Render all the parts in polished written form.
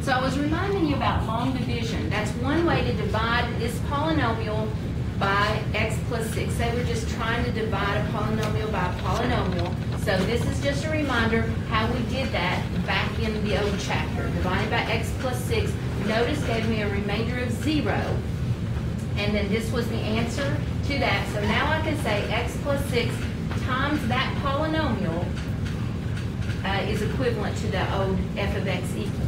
So I was reminding you about long division. That's one way to divide this polynomial by x plus 6. They were just trying to divide a polynomial by a polynomial. So this is just a reminder how we did that back in the old chapter. Dividing by x plus 6, notice gave me a remainder of 0. And then this was the answer to that. So now I can say x plus 6 times that polynomial is equivalent to the old f of x equals.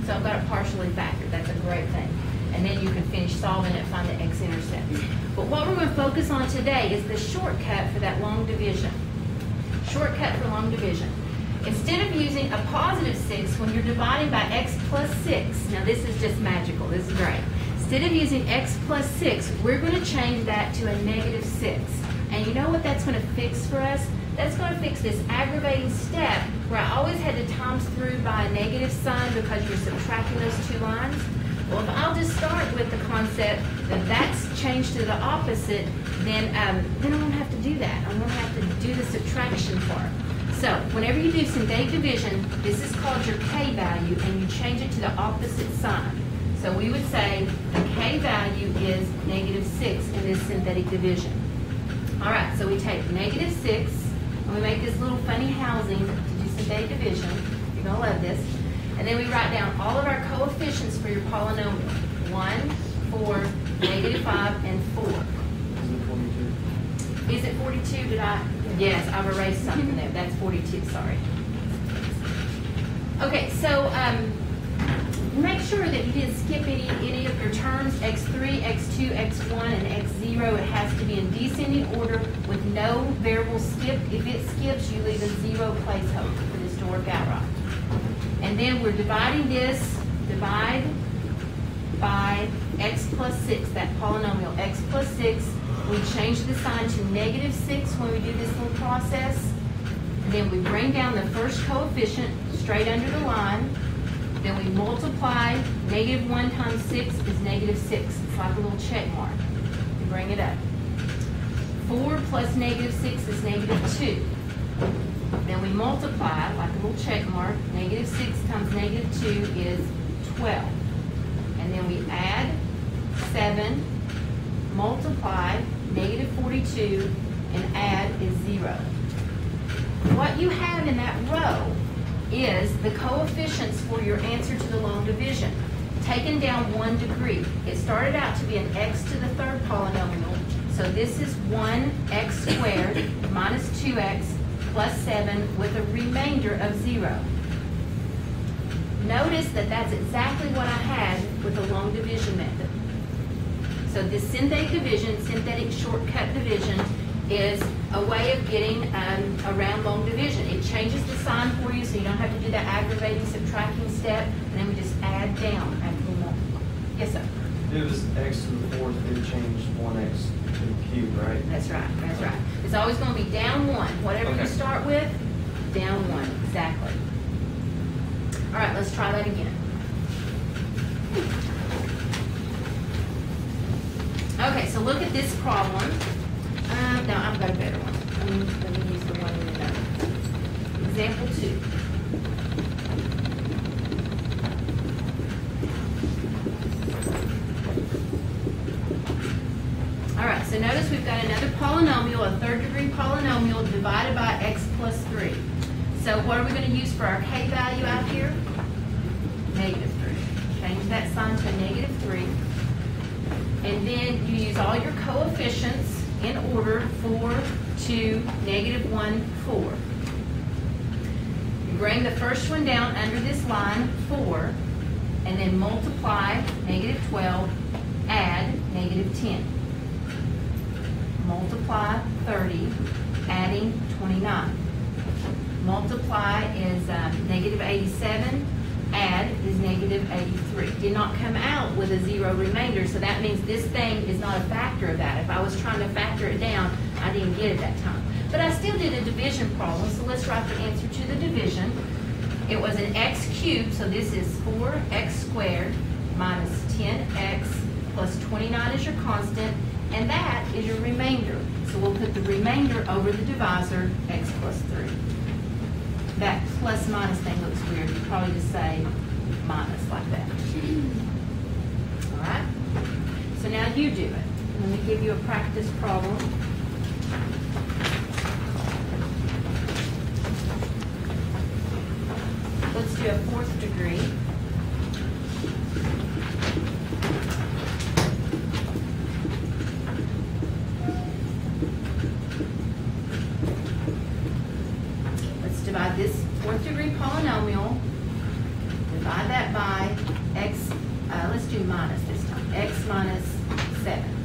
So I've got it partially factored. That's a great thing. And then you can finish solving it, find the x-intercepts. But what we're going to focus on today is the shortcut for that long division. Shortcut for long division. Instead of using a positive 6 when you're dividing by x plus 6, now this is just magical, this is great. Instead of using x plus 6, we're going to change that to a negative 6. And you know what that's going to fix for us? That's going to fix this aggravating step where I always had to times through by a negative sign because you're subtracting those two lines. Well, if I'll just start with the concept that that's changed to the opposite, then I won't have to do that. I won't have to do the subtraction part. So whenever you do synthetic division, this is called your k value, and you change it to the opposite sign. So we would say the k value is negative 6 in this synthetic division. All right, so we take negative 6, and we make this little funny housing to do synthetic division. You're going to love this. And then we write down all of our coefficients for your polynomial. 1, 4, negative 5, and 4. Is it 42? Did I? Yes, I've erased something there. That's 42, sorry. Okay, so make sure that you didn't skip any of your terms. x3, x2, x1, and x0. It has to be in descending order with no variable skipped. If it skips, you leave a 0 placeholder for this to work out right. And then we're dividing this, divide by x plus 6, that polynomial x plus 6. We change the sign to negative 6 when we do this little process. And then we bring down the first coefficient straight under the line. Then we multiply. Negative 1 times 6 is negative 6. It's like a little check mark. We bring it up. 4 plus negative 6 is negative 2. Then we multiply, like a little check mark. Negative 6 times negative 2 is 12. And then we add 7, multiply, negative 42, and add is 0. What you have in that row is the coefficients for your answer to the long division, taken down 1 degree. It started out to be an x to the third polynomial, so this is 1x squared minus 2x plus 7 with a remainder of 0. Notice that that's exactly what I had with the long division method. So this synthetic division, synthetic shortcut division, is a way of getting around long division. It changes the sign for you so you don't have to do that aggravating subtracting step, and then we just add down after we multiply. Yes, sir? It was x to the fourth, it changed 1x to the cube, right? That's right, that's right. It's always going to be down 1. Whatever you start with, down 1, exactly. All right, let's try that again. Okay, so look at this problem. No, I've got a better one. Let me use the one in the note. Example 2. All right, so notice we've got another polynomial, a third-degree polynomial divided by x plus 3. So what are we going to use for our k value out here? Negative 3. Change that sign to a negative 3. And then you use all your coefficients in order, 4, 2, negative 1, 4. You bring the first one down under this line, 4, and then multiply negative 12, add negative 10. Multiply 30, adding 29. Multiply is negative 87. Add is negative 83. Did not come out with a 0 remainder, so that means this thing is not a factor of that. If I was trying to factor it down, I didn't get it that time. But I still did a division problem, so let's write the answer to the division. It was an x cubed, so this is 4x squared minus 10x plus 29 is your constant, and that is your remainder. So we'll put the remainder over the divisor, x plus 3. That plus minus thing looks weird. You probably just say minus like that. you do it. Let me give you a practice problem. Let's do a 4th degree. Let's divide this 4th degree polynomial. Divide that by x, let's do minus this time, x minus 7.